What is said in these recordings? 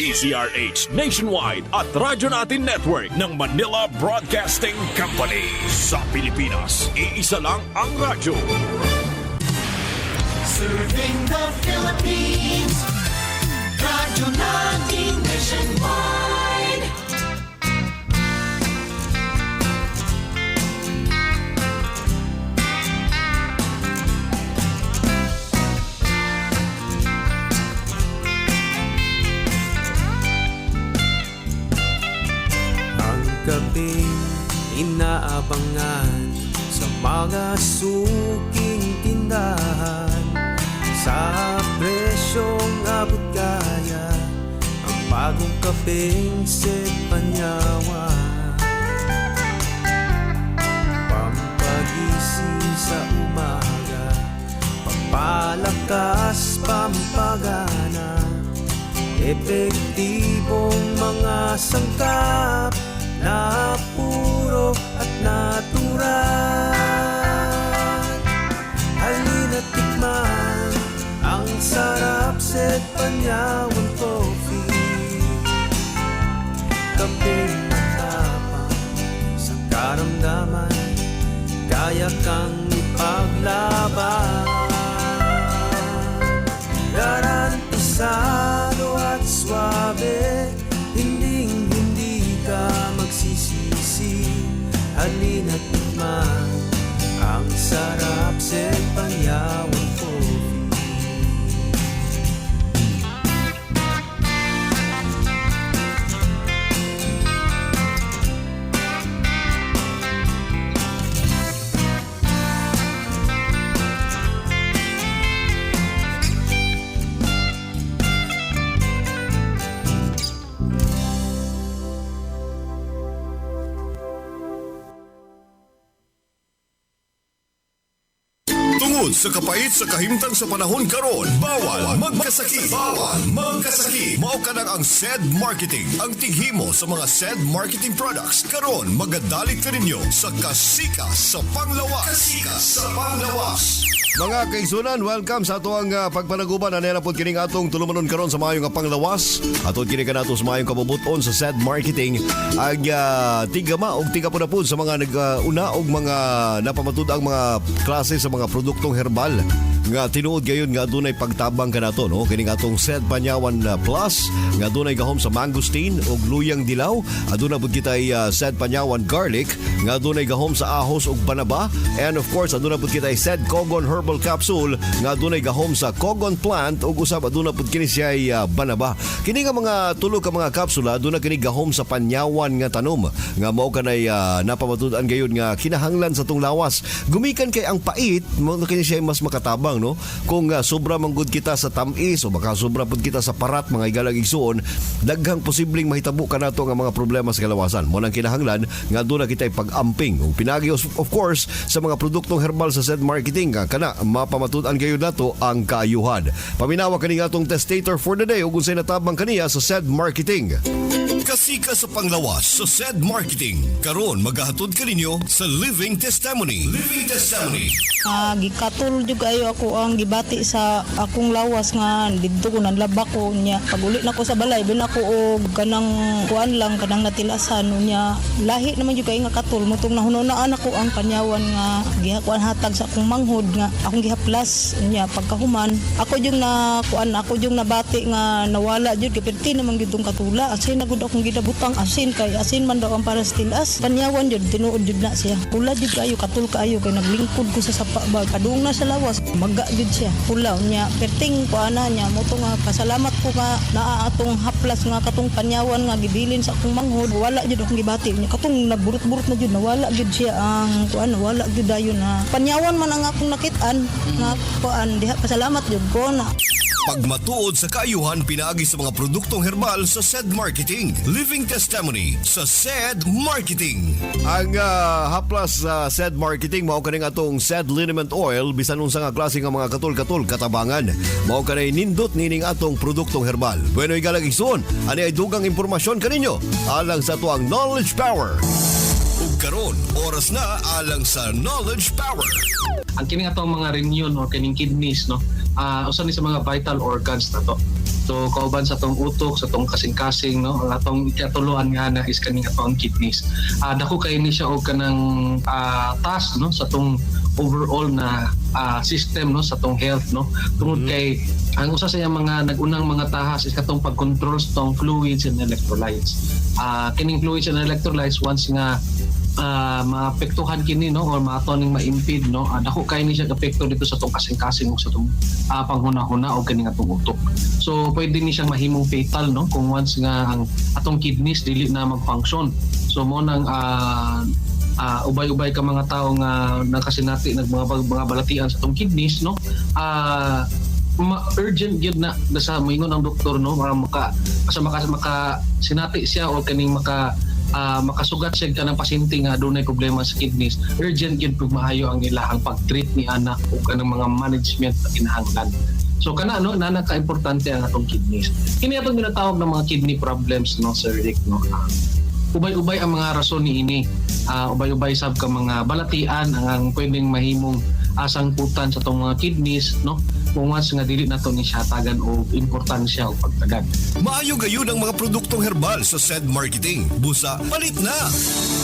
DZRH Nationwide at Radyo Natin Network ng Manila Broadcasting Company. Sa Pilipinas, iisa lang ang radyo. Serving the Philippines, Radyo Natin Nationwide. Ang gabing inaabangan sa mga suking tindahan, sa presyong abot kaya ang bagong kapeng Sed Panyawan. Pampagising sa umaga, pampalakas, pampagana, epektibong mga sangkap na puro at natural. Halina't tikman ang sarap Sed Panyawan Coffee. Kapeng matapang sa karamdaman, kaya kang ipaglaban. Garantisado at suabe, hindi ka magsisisi. Halina't tikman ang sarap Sed Panyawan Coffee. Tungod sa kapait sa kahimtang sa panahon karon, bawal magkasakit. Bawal magkasakit. Mao ka ang Sed Marketing, ang tighimo sa mga Sed Marketing products. Karon magadalit ka ninyo sa kasika sa panglawas. Kasika sa panglawas. Mga kaigsunan, welcome sa ato ang pagpanaguban. Anela po kining atong tulumanon karon sa maayong panglawas. Ato kini kanato sa maayong kabubuton sa Sed Marketing. Ang tigama o tiga po na po sa mga nag-una o mga napamatud ang mga klase sa mga produktong herbal nga tinuod gayon nga adunay pagtabang kanato, no? Kini atong Sed Panyawan Plus nga adunay gahom sa mangosteen ug luyang dilaw. Aduna pud kitay Sed Panyawan Garlic nga adunay gahom sa ahos ug banaba, and of course aduna pud kitay Sed Cogon Herbal Capsule nga adunay gahom sa cogon plant ug usab aduna pud kini siya banaba. Kini nga mga tulo ka mga kapsula aduna kini gahom sa panyawan nga tanom nga mao kanay napamatud-an gayon nga kinahanglan sa tong lawas. Gumikan kay ang pait mo kini siya mas makatabang, no? Kung sobra manggod kita sa tamis o baka sobra pud kita sa parat, mga igalang igsuon, daghang posibleng mahitabo kanato nga mga problema sa kalawasan. Mo nang kinahanglan nga aduna kitay pag-amping ug pinagi of course sa mga produktong herbal sa Sed Marketing kana mapamatud-an gayon nato ang kaayuhan. Paminawa kani atong testator for the day ug unsay natabang kaniya sa Sed Marketing. Kasika sa panglawas sa Sed Marketing. Karon maghahatod ka ninyo sa Living Testimony. Living Testimony. Gikatul jud ayo ako ang gibati sa akong lawas nga didto ko nanlaba ko niya. Pag-uli na ko sa balay bin ako og kanang kuan lang kanang natilasan niya. Lahi naman jud kay nga katul mutong nahunonaan ako ang panyawan nga gihakuan hatag sa akong manghod nga akong gihaplas niya pagkahuman. Ako jud na kuan, ako jud nabati nga nawala jud kay perti naman gid tong katula. Asin na gud akong gidabutang asin kay asin man daw ang para sa tilas. Panyawan jud tinuod jud na siya. Pula jud kayo katul kaayo kay naglingkod ko sa sapa ba padung na sa lawas maga jud siya. Pulaw niya perting kuana niya mo nga pasalamat ko nga naa atong haplas nga katong panyawan nga gibilin sa akong manghod. Wala jud akong gibati niya katong nagburot-burot na jud nawala jud siya ang kuan, wala jud dayon na panyawan man ang akong nakit-an nga kuan diha pasalamat jud ko na. Pagmatuod sa kaayuhan pinaagi sa mga produktong herbal sa Sed Marketing. Living Testimony sa Sed Marketing. Ang haplas sa Sed Marketing mao kaning atong Sed Liniment Oil bisan unsa nga klase nga mga katul-katul katabangan. Mao kanay nindot nining atong produktong herbal. Bueno igalang igsoon, ani ay dugang impormasyon kaninyo alang sa tuang Knowledge Power. Ug karon oras na alang sa Knowledge Power. Ang kini atong mga renyon or kining kidneys, no, usa ni sa mga vital organs na to. So kauban sa tong utok, sa tong kasing-kasing, no, ang atong ikatuluan nga na is kaning atong kidneys. Dako kay ni siya og kanang task, no, sa tong overall na system, no, sa tong health, no, tungod kay ang usa sa iyang mga nagunang mga tahas is katong pag-control sa tong fluids and electrolytes. Kining fluids and electrolytes once nga maapektuhan kini, no, or maato ning ma-impede, no, dako kay ni siya epekto dito sa tong kasing-kasing sa tong panghuna-huna o kini nga tong utok. So pwede ni siyang mahimong fatal, no, kung once nga ang atong kidneys dili na mag-function. So mo nang ubay-ubay ka mga tao nga nakasinati mga balatian sa tong kidneys, no, urgent gyud na sa moingon ang doktor, no, maka sinati siya o kaning makasugat siya kanang pasyente nga dunay problema sa kidneys. Urgent gyud pug maayo ang ilahang pag-treat ni ana o kanang mga management na kinahanglan. So kana, no, ka-importante ang atong kidneys. Kini atong ginatawag ng mga kidney problems, no, Sir Rick, no. Ubay-ubay ang mga rason niini. Ubay-ubay sab ka mga balatian ang pwedeng mahimong sangputan sa tong mga kidneys, no, kung once nga dili nato ni siya tagan o importansya o pagtagad. Maayo gayon ang mga produktong herbal sa SED Marketing. Busa, palit na!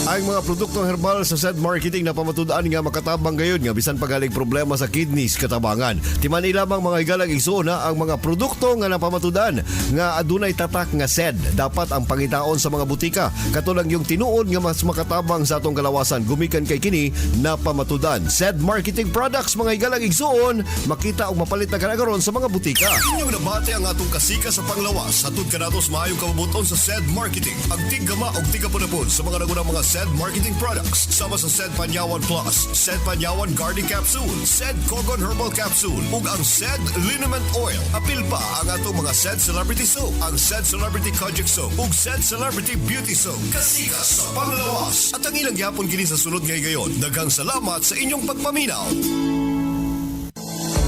Ang mga produktong herbal sa SED Marketing na pamatud-an nga makatabang gayon nga bisan pagaling problema sa kidneys katabangan. Timan ilamang mga igalang igsoon ang mga produkto nga napamatudan nga adunay tatak nga SED. Dapat ang pangitaon sa mga butika. Katulang yung tinuod nga mas makatabang sa atong kalawasan gumikan kay kini na pamatudan. SED Marketing Products, mga igalang igsoon, makita og mapalit na kanagaron sa mga butika. Inyong nabati ang atong kasika sa panglawas. Hatod ka natos maayong kabubuton sa SED Marketing. Ang tigama o tigapon sa mga nagunang mga SED Marketing Products. Sama sa SED Panyawan Plus, SED Panyawan Garden Capsule, SED Kogon Herbal Capsule, ug ang SED Liniment Oil. Apil pa ang atong mga SED Celebrity Soap, ang SED Celebrity Kojic Soap, ug SED Celebrity Beauty Soap. Kasika sa panglawas. At ang ilang yapon kini sa sunod ngay gayon. Daghang salamat sa inyong pagpaminaw.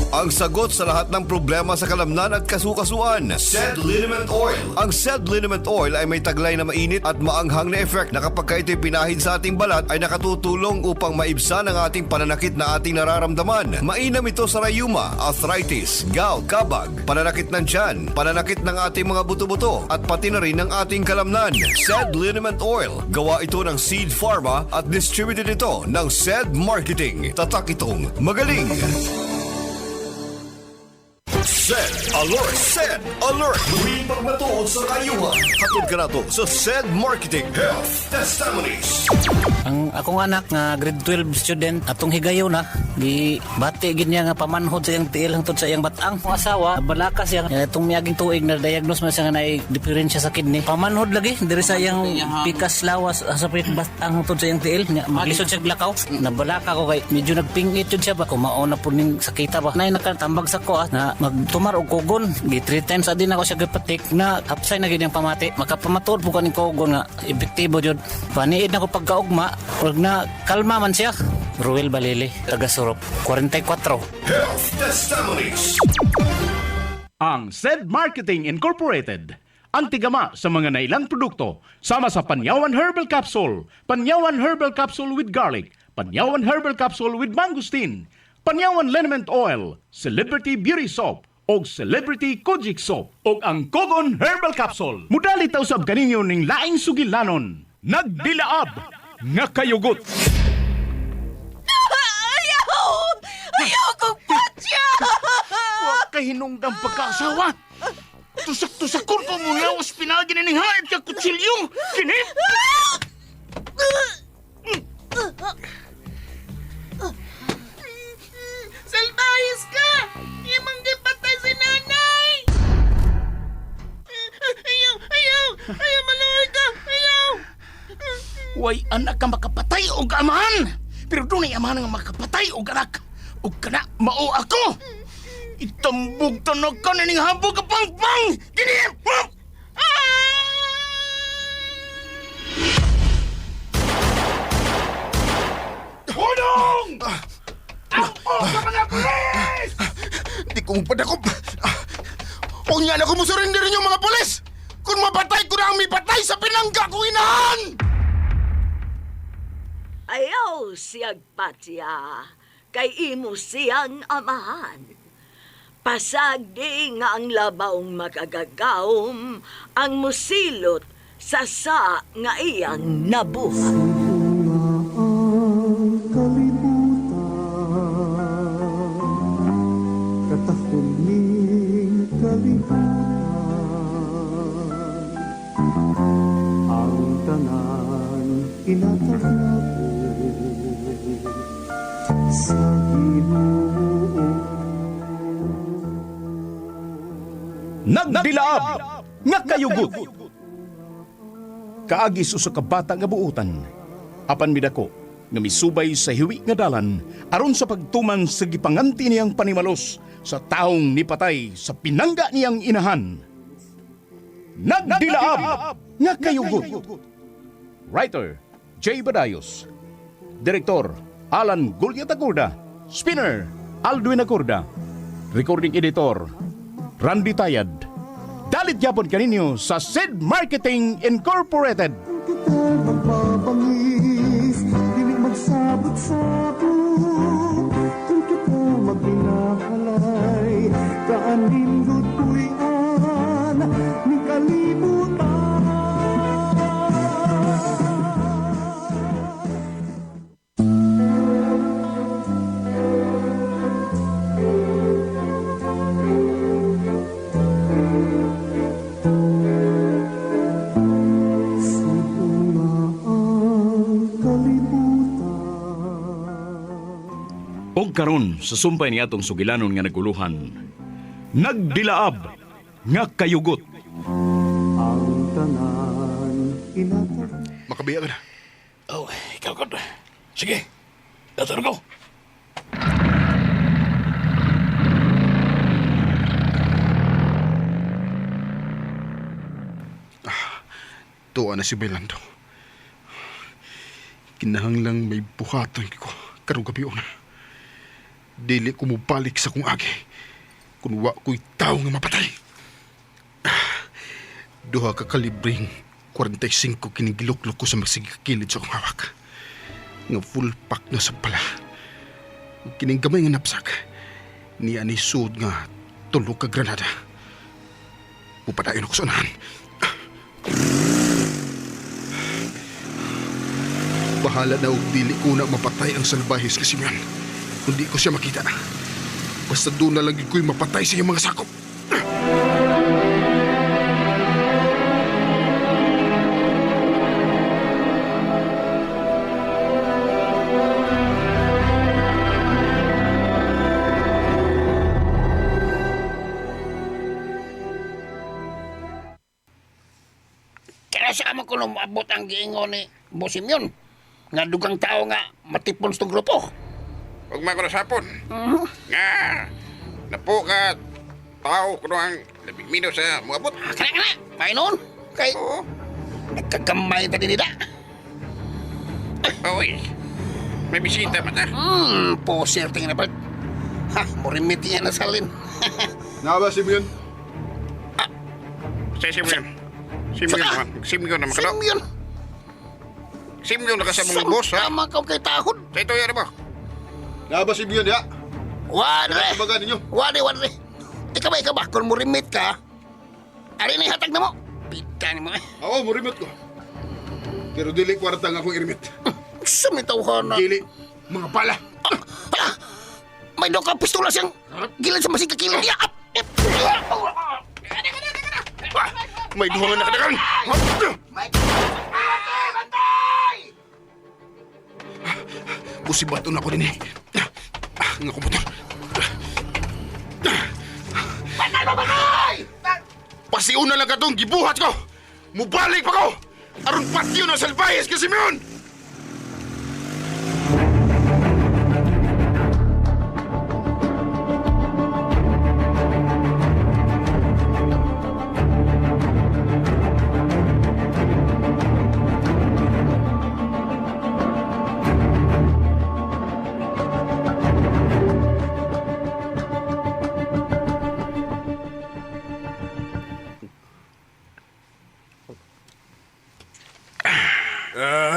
Ang sagot sa lahat ng problema sa kalamnan at kasukasuan, SED Liniment Oil. Ang SED Liniment Oil ay may taglay na mainit at maanghang na effect na kapag ito'y pinahid sa ating balat ay nakatutulong upang maibsan ang ating pananakit na ating nararamdaman. Mainam ito sa rayuma, arthritis, gout, kabag, pananakit ng tiyan, pananakit ng ating mga buto-buto at pati na rin ng ating kalamnan. SED Liniment Oil. Gawa ito ng Seed Pharma at distributed ito ng SED Marketing. Tatak itong magaling. SED Alert! SED Alert! Muling pagmatuod sa kayuhan. Hatod ka na to sa SED Marketing Health Testimonies. Ang akong anak nga grade 12 student atong higayon na di bati gid niya nga pamanhod sa iyang tiil hangtod sa iyang batang. Ang asawa balaka siya itong miaging tuig na diagnose man siya nga naay diferensya sa kidney. Pamanhod lagi diri sa iyang pikas lawas sa pit batang hangtod sa iyang tiil. Maglisod siya glakaw. Nabalaka ko kay medyo nagpingit jud siya ba kumaon na po ning sakita ba. Nay nakatambag sa ko na magtumar og kugon. Di 3 times adin ako siya gipatik na hapsay na gid ang pamati. Makapamatud po kaning kugon nga epektibo jud. Paniid na ko pagkaugma ug na kalma man siya. Ruel Balili, taga Surop, 44. Health Testimonies. Ang SED Marketing Incorporated. Ang tigama sa mga nailang produkto sama sa Panyawan Herbal Capsule, Panyawan Herbal Capsule with Garlic, Panyawan Herbal Capsule with Mangosteen, Panyawan Liniment Oil, Celebrity Beauty Soap, o Celebrity Kojic Soap, o ang Kogon Herbal Capsule. Mudali taw sab kaninyo ning laing sugilanon. Nagdilaab nga kayugot. Ayaw kong patya! Huwag kahinunggang pagkaasawa. Tusak-tusakon pa mo nga ospinal ginining haid ka kutsilyo. Kini? Salbahis ka! Imang gipatay si nanay! Ayaw, maluhay ka! Ayaw! Way anak ka makapatay o amahan. Pero doon ay amahan nga makapatay o anak. O kana mao ako. Itambog tanag ka na ning habog ka pang-pang. Gini! Hulong! Ako sa mga pulis! Di ko padakop. Huwag niya na kumusurrender yung mga pulis! Kung mapatay ko na ang may patay sa pinangga ko inahan! Ayaw siyag patya, kay imo siyang amahan. Pasagdi nga ang labawng makagagawom ang musilot sa nga iyang nabuhat. Katahuling kalibutan, ang tanan inatagnapo sa Ginoo. Nagdilaab nga kayugot. Kaagi sa kabata nga buutan. Apan midako nga misubay sa hiwi nga dalan aron sa pagtuman sa gipanganti niyang panimalos sa taong nipatay sa pinangga niyang inahan. Nagdilaab nga kayugot. Writer J. Badayos. Direktor Alan Gulyat-Agurda. Spinner Aldwin Agurda. Recording Editor Randy Tayad. Dalit yapon kaninyo sa SED Marketing Incorporated. Kita magbabangis, dili magsabot-sabot. Kung kita maghinahalay, kaanindot puyan, ni kalibutan. Og karon sa sumpay ni atong sugilanon nga naguluhan, nagdilaab nga kayugot. Ang tanan inatag. Makabiya ka na. Oh, ikaw ko. Sige, dator ko. Tuwa na si Bailando. Kinahanglang may buhaton ko karong gabi na. Dili ko mubalik sa kong agi. Kung wa ko'y tao nga mapatay. Duha ka kalibring 45 kinigiluklok ko sa magsigakilid sa akong hawak. Nga full pack na sa pala. Kining gamay nga napsak. Niya ni sud nga tulog ka granada. Upadayon ako sa unahan. Bahala na og dili ko na mapatay ang salbahis kasi man. Kundi ko siya makita. Basta doon na lang ko'y mapatay sa iyong mga sakop. Kaya sa mo kung umabot ang giingon ni Bosim yun. Nga dugang tao nga matipon sa grupo. Huwag man ko nasapon. Nga, napo ka tao ko ang labing mino sa mga abot. Kana, mainon. Kay, nagkagamay ta din nila. Oy, may bisita man na. Poser tingin na pa. Ha, murimit yan na salin. Nga ba, Simeon? Say Simeon. Simeon naman. Simeon naman ka daw. Simeon. Simeon na kasama mong boss, ha? Sama ka kay tahod. Sa ito yan ba? Nga ba, Simeon, ya? Wadre. Kumbaga ninyo. Wadre. Ikaw ba? Kung murimit ka, ari na hatag na mo. Pita ni mo eh. Oo, murimot ko. Pero dili kwarta nga akong irimit. Sumitaw ka na. Dili, mga pala. Hala! May doka pistola siyang gilid sa masig kakilid niya. May duha nga nakadagan. Busibato na ako din eh. Nga kumputor. Patay mo, patay! Pasiuna lang ka itong gibuhat ko. Mubalik pa ko. Aron patyo na salbayes ka, Simeon.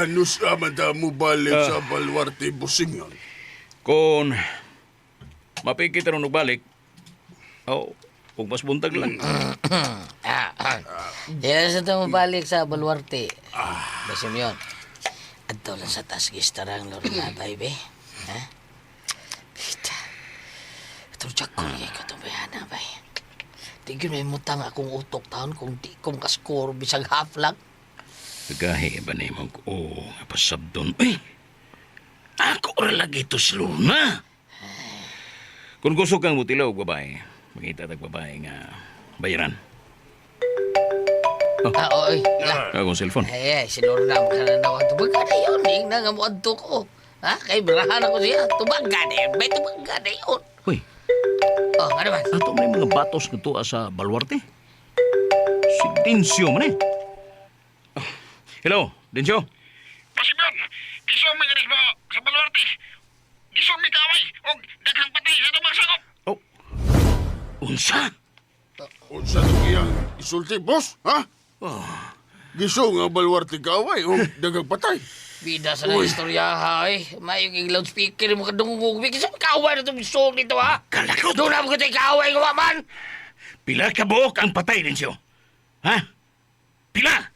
Ano sa mata mo balik sa Baluarte Busing yun? Kung mapikit ron balik, Oh, kung mas buntag lang. Yan sa ito mabalik sa Baluarte. Basim yun. Adto lang sa taas gistarang Lorna, baby. Ha? Bita. Ito siya ko niya katubayana, bay. Tigil may mutang akong utok taon kung di kong kaskor bisag half lang. Nagahi ba na mo ko? Oh, pasabdon. Uy! Ako ora lagi to si Luna. Kung gusto kang mutilaw, babae, makita tag babae nga bayaran. Oy. Akong cellphone. Ay, si Lorna mo ka na nawan. Tubaga na yun, eh. Nga nga mo adto ko. Ha? Kay berahan ako siya. Tubaga na yun. May tubaga na yun. Uy, Oh, ano man? ato may mga batos na tuwa sa Baluarte. Si Densyo man eh. Oh, hello, Densyo? Pasibyon, gisong may ganis mo sa Baluarte. Gisong may kaway o daghang patay sa tumang sakop. Oh, unsa? Unsa itong iyang isulti, boss? Ha? Gisong nga Baluarte kaway o daghang patay. Bida sa na istorya, ha, eh. May yung loudspeaker mo kadungugugbi. Kasi kaway na itong song nito, ha? Kalakot! Doon na mo katay kaway, man! Pila ka buok ang patay, Densyo? Ha? Pila?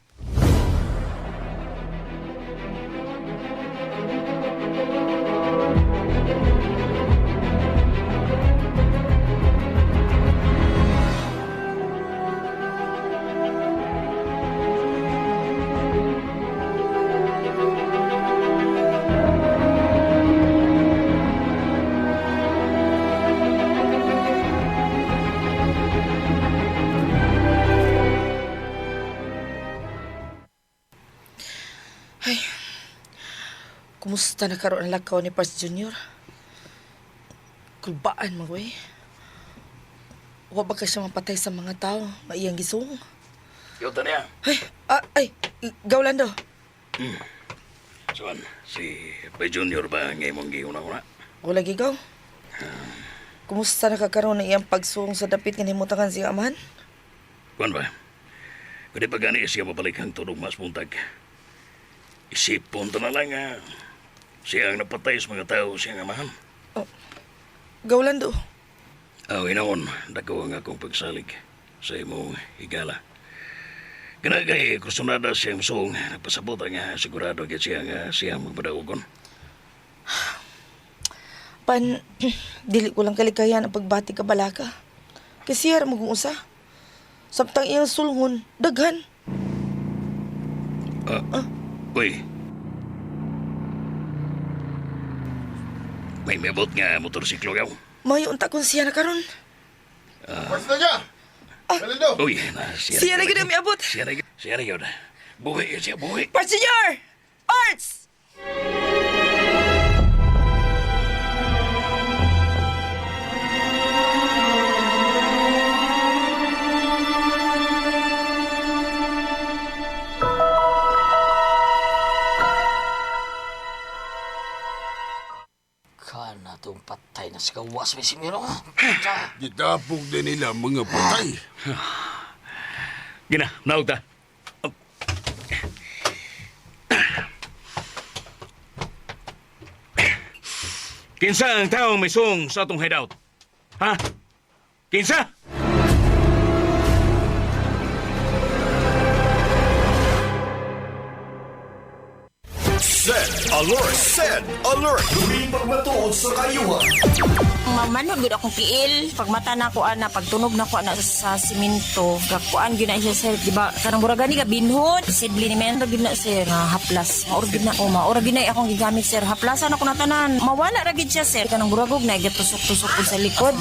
Kumusta na karoon ang lakaw ni Pars Jr.? Kulbaan mo, wey. Wa ba ka siya mapatay sa mga tao? Maiyang gisong? Yota niya. Gawlando. Saan? Si Bay Junior ba ang imong giuna-una? Wala gigaw. Kumusta na kakaroon ng iyang pagsung sa dapit nga himutangan siya amahan? Kuan ba? Kadi pa gani siya mabalik ang tulog mas buntag. Isipon to na lang nga. Siya ang napatay sa mga tao siyang amahan. Gawlando. Inaon, dako ang akong pagsalig sa imong higala. Ganagay, kustunada siyang song, nagpasabot nga sigurado agad siya nga siyang magpadaugon. Dili ko lang kalikayan ang pagbati ka balaka. Kasi yara mag-uusa. Samtang iyang sulngon, daghan. Uy. May mebot nga motorsiklo yaw. Mayo unta kung siya na karon. Basta niya! Galindo! Uy, Siya na gina may abot. Siya na yun. Buhay siya, buhay. Parts Senior! Parts! Kana itong patay na sa kawas, may simiro. Gitapog din nila mga patay. Gina, naog ta. Kinsa ang taong may song sa atong hideout? Ha? Kinsa? Sed Alert! Sed Alert! Lumipat na tuod sa kayuhan. Mamanod gud akong tiil. Pag mata na ko ana, pagtunog na ko ana sa simento, gakuan gyud na siya sir, di ba? Kanang buragan ni binhon, sidli ni men gyud na sir, haplas. Maura gyud na maura gyud na akong gigamit sir. Haplasan ako na tanan. Mawala ra gyud siya sir. Kanang buragog na gatusok-tusok ko sa likod.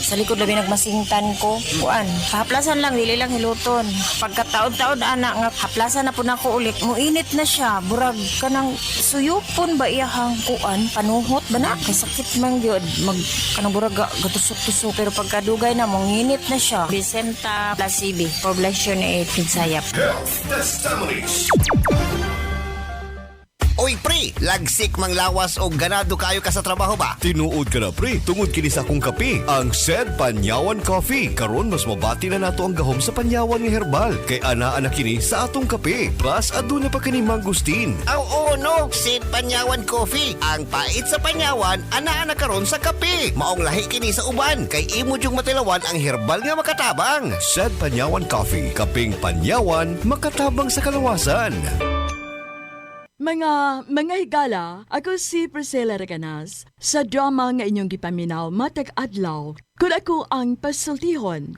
Sa likod labi nagmasingtan ko. Kuan, haplasan lang dili lang hiluton. Pagkataod-taod ana nga haplasan na pud nako ulit. Muinit na siya. Burag kanang suyupon ba iyahang kuan panuhot ba na? Kay sakit man gyud mag kanang buraga gatusok-tusok pero pagkadugay na monginit na siya. Vicenta Plasibi, poblasyon 8 Pinsayap. Health Testimonies. Uy, pre, lagsik mang lawas o ganado kayo ka sa trabaho ba? Tinuod ka na pre, tungod kini sa akong kape, ang SED Panyawan Coffee. Karon mas mabati na nato ang gahom sa panyawan nga herbal kay ana kini sa atong kape. Plus aduna pa kini mangustin. Oo, no, SED Panyawan Coffee. Ang pait sa panyawan, ana karon sa kape. Maong lahi kini sa uban kay imo jung matilawan ang herbal nga makatabang. SED Panyawan Coffee, kaping panyawan, makatabang sa kalawasan. Mga higala, ako si Priscilla Reganas. Sa drama nga inyong gipaminaw matag adlaw, kung ako ang pasultihon.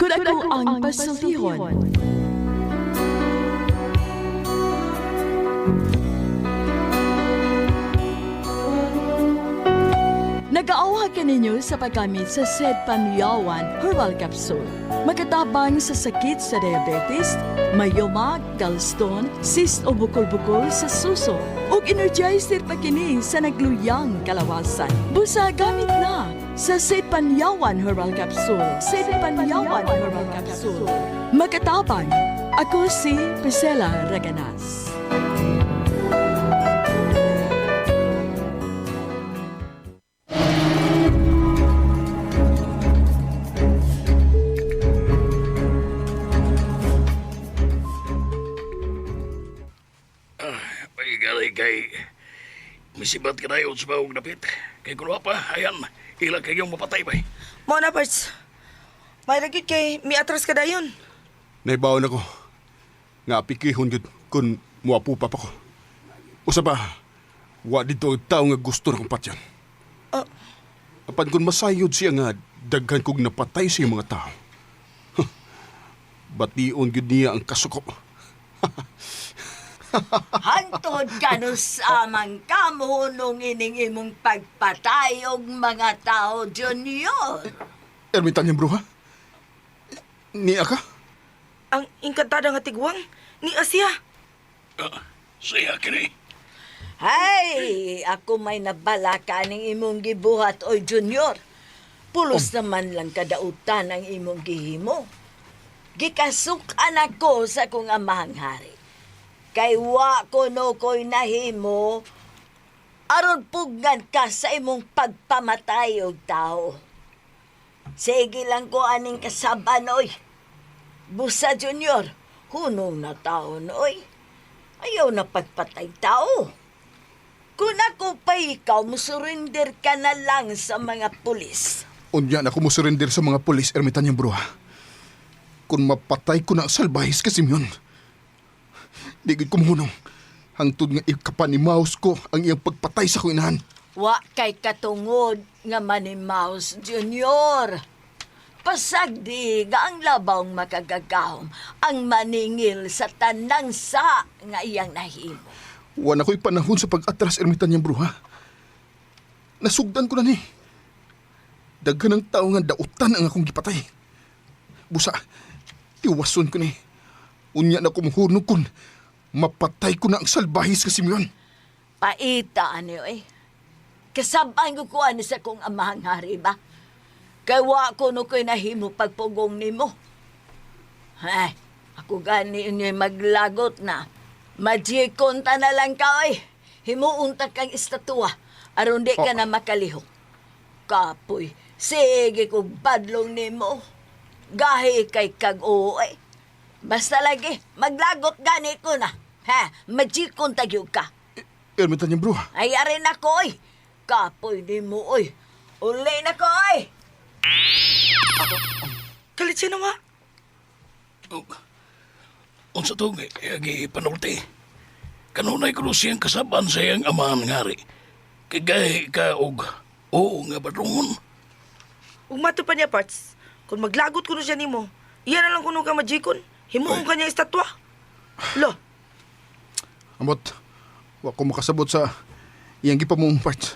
Nag-aawha ka ninyo sa paggamit sa SED Panyawan Herbal Capsule. Magatabang sa sakit sa diabetes, mayoma, gallstone, cyst o bukol-bukol sa suso, ug energizer pa kini sa nagluyang kalawasan. Busa gamit na sa SED Panyawan Herbal Capsule. SED Panyawan Herbal Capsule. Magatabang, ako si Priscilla Reganas. Kay misibat ka na yun sa bawang napit. Kay kuno pa, ayan, ilang kayong mapatay ba? Mo na, Parts. May lagit kay mi atras ka dayon. Naibaw na ko. Nga pikihon yun kung muapupa pa ko. Usa pa, wa dito ang tao nga gusto na kong patyan. Apan kung masayod siya nga, daghan kong napatay siya mga tao. Bation yun niya ang kasuko. Hantod ka no samang kamo nung ining imong pagpatay og mga tao, Junior. Ermitan niya, bro, ha? Niya ka? Ang inkantada nga tigwang ni Asia. Siya kini. Hay, ako may nabala ka ning imong gibuhat, oy Junior. Pulos naman lang kadautan ang imong gihimo. Gikasukan ako sa kong amahang hari. Kay wa kono ko'y nahimo, aron pugnan ka sa imong pagpamatay og tao. Sige lang ko aning kasaban, oy. Busa, Junior, hunong na taon, oy. Ayaw na pagpatay tao. Kung ako pa ikaw, musurrender ka na lang sa mga pulis. Unya na ko mo surrender sa mga polis, Ermitan niya, bro, ha? Kung mapatay ko na ang salbahis kasi yun. Digid ko mohunong. Hangtod nga ikapanimaos ko ang iyang pagpatay sa kuinahan. Wa kay katungod nga Manimaus Junior. Pasagdi nga ang labawng makagagahom ang maningil sa tanang sa nga iyang nahimo. Wala ko'y panahon sa pag-atras, Ermitan niya, bro, ha? Nasugdan ko na ni. Daghan ng tao nga dautan ang akong gipatay. Busa, tiwason ko ni. Unya na kumuhunong kun. Mapatay ko na ang salbahis kasi yun. Paita, ano eh. Kasabang ko ano sa kong amahang hari ba? Kawa ko no ko'y nahimo pagpugong ni mo. Ay, ako gani inyo'y maglagot na. Majikonta na lang ka, oy. Himuunta kang estatwa, aron di ka na makalihok. Kapoy, sige kong badlong ni mo. Gahi kay kag-oo, eh. Basta lagi, maglagot gani ko na. Ha, majikon tagyog ka. Ermitan niya, bro. Ay, arin ako, oy. Kapoy di mo, oy. Uli na ko, oy. Kalit siya na nga. Unsa to nga panulti. Kanunay ko siyang kasaban sa iyang amahan ngari. Kagay ka og oo nga badrongon. Umato pa niya, Parts. Kung maglagot ko na siya nimo, iyan na lang kuno ka majikon. Himuong ka niya estatwa. Lo. Amot, wa ko makasabot sa iyang gipamong parts.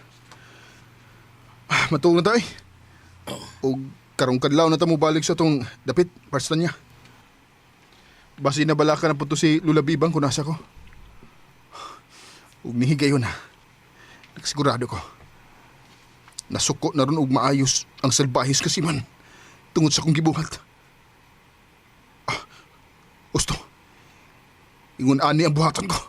Matuog na tayo. O karong kadlaw na ta mo balik sa tong dapit, parts na niya. Basi na bala ka na po to si Lula Bibang kung nasa ko. Ug nihigayon na. Nagsigurado ko. Nasuko na ron og maayos ang salbahis kasi man tungod sa kong gibuhat. Gusto. Ingon ani ang buhatan ko.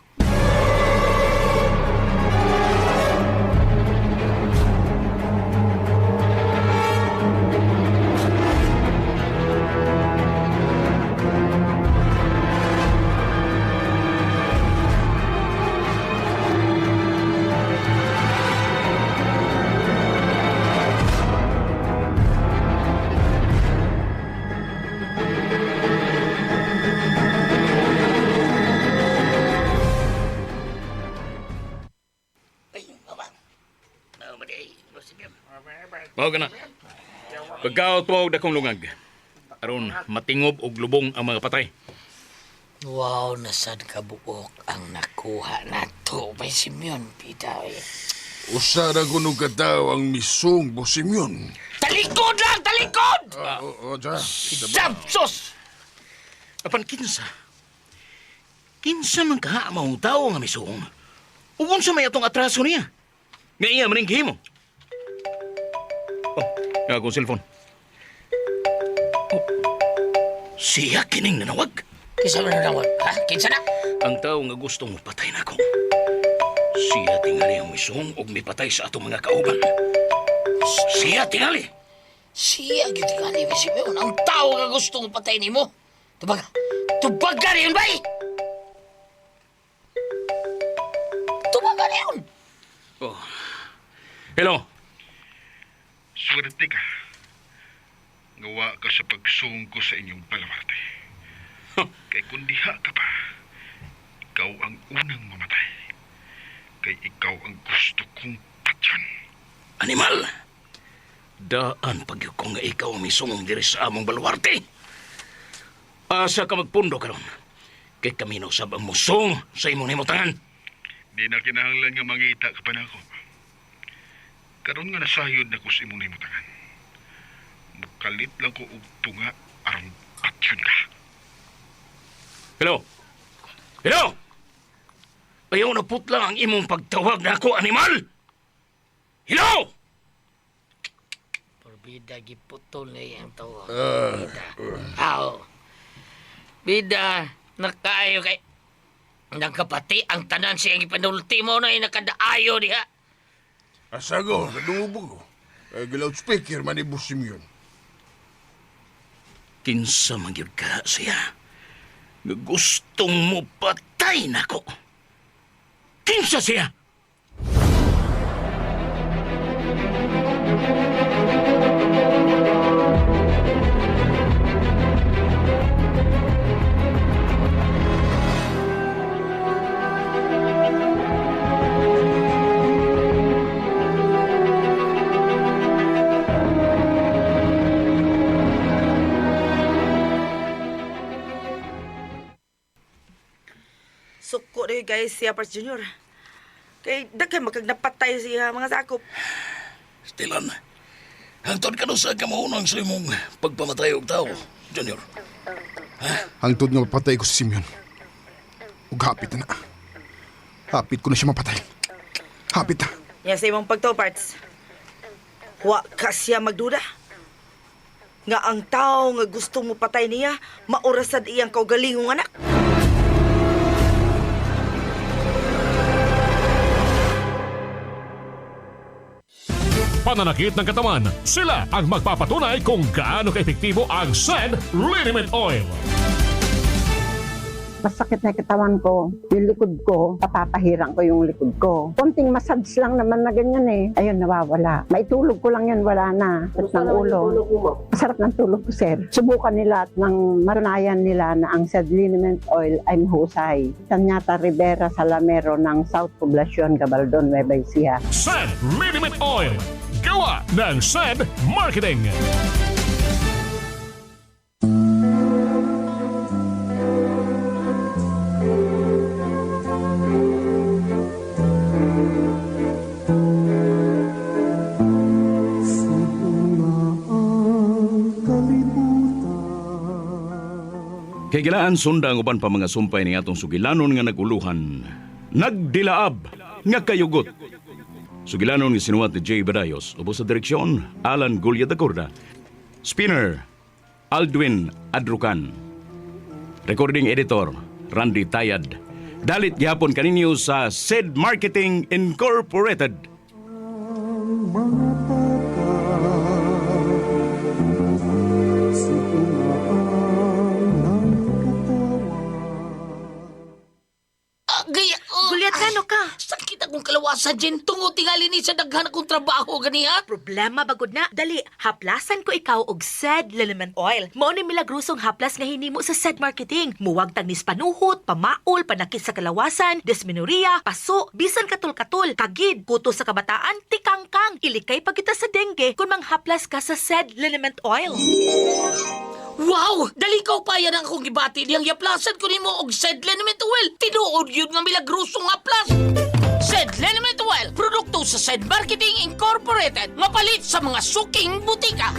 Mao ka na. Pagkaot mo dakong lungag. Aron matingob og lubong ang mga patay. Wow, nasad kabuok ang nakuha nato. Bay Simeon, bida eh. Usa na kuno kataw ang misong Bosimyon. Talikod lang! Talikod! Sabsos! Apan kinsa? Kinsa man ka mao tao nga misong? Ugon sa may atong atraso niya. Nga iya maning gihimo. Oh, nga akong cellphone. Oh, siya kining nanawag. Kinsa man nanawag? Ha? Kinsa na? Ang tao nga gustong patay na ako. Siya tingali ang misong og mipatay sa atong mga kauban. Siya tingali. Siya gitingali ba Simeon? Ang tao nga gustong patay nimo. Tubag. Tubag ka rin, bay! Tubag ka rin! Oh. Hello. Swerte ka. Gawa ka sa pagsungko sa inyong palawarte. Kay kung diha ka pa, ikaw ang unang mamatay. Kay ikaw ang gusto kong patyan. Animal. Daan pagyud ko nga ikaw misong diri sa among baluarte. Asa ka magpundo karon? Kay kami na usab ang musong sa imong himutangan. Di na kinahanglan nga mangita ka pa na ako. Karon nga nasayod na ko sa imong himutangan. Mukalit lang ko og tunga aron patyon ka. Hello? Hello? Ayaw na putla ang imong pagtawag na ako, animal! Hello? Bida giputol na iyang tawag. Bida. How? Bida, nakaayo kay... Nagkapati ang tanan siyang ipanulti mo na nakadaayo diha. Asago, kadungubog ko. Ay loudspeaker man ni Bosimyon. Kinsa man gyud ka siya. Nga gustong mo patay nako. Kinsa siya? Suko rin guys siya Parts Junior. Kay daghan magkagnapatay siya mga sakop. Stilan, hangtod ka sa kamahunang sa imong pagpamatay og tao, Junior. Hangtod nga mapatay ko si Simeon. Ug hapit na. Hapit ko na siya mapatay. Hapit na. Yan sa imong pagtaw, Parts. Wa ka siya magduda. Nga ang tao nga gusto mo patay niya, maurasad iyang kaugalingong anak. Pananakit ng katawan, sila ang magpapatunay kung gaano kaepektibo ang SED Liniment Oil. Masakit na katawan ko, yung likod ko, papapahirang ko yung likod ko. Konting massage lang naman na ganyan eh. Ayun, nawawala. Maitulog ko lang yan, wala na. Sarap ng ulo. Masarap ng tulog ko, sir. Subukan nila at nang matunayan nila na ang SED Liniment Oil ay mahusay. Tanyata Rivera Salamero ng South Poblacion, Gabaldon, Nueva Ecija. SED Liniment Oil. Gawa ng SED Marketing. Kay gilaan sunda ang uban pa mga sumpay ni atong sugilanon nga naguluhan. Nagdilaab nga kayugot. Sugilanon nga sinuwat ni Jay Badayos, ubos sa direksyon, Alan Gulya Dacorda. Spinner, Aldwin Adrucan. Recording editor, Randy Tayad. Dalit gyapon kaninyo sa SED Marketing Incorporated. Gulyat ka, no ka? Sakit ang akong kalawasan, Jen. Tungod tingali ni sa daghan akong trabaho, ganiha. Problema bagod na. Dali, haplasan ko ikaw og SED Liniment Oil. Mao ni milagrosong haplas nga hinimo sa SED Marketing. Muwag tagnis panuhot, pamaol, panakit sa kalawasan, dysmenorrhea, paso, bisan katul-katul, kagid, kuto sa kabataan, tikangkang. Ilikay pa kita sa dengue kung manghaplas ka sa SED Liniment Oil. Wow! Dali ka pa yan ang akong gibati diyang yaplasan ko nimo og SED Liniment Oil. Tinuod yun nga milagrosong haplas. SED Liniment Oil, produkto sa SED Marketing Incorporated, mapalit sa mga suking butika.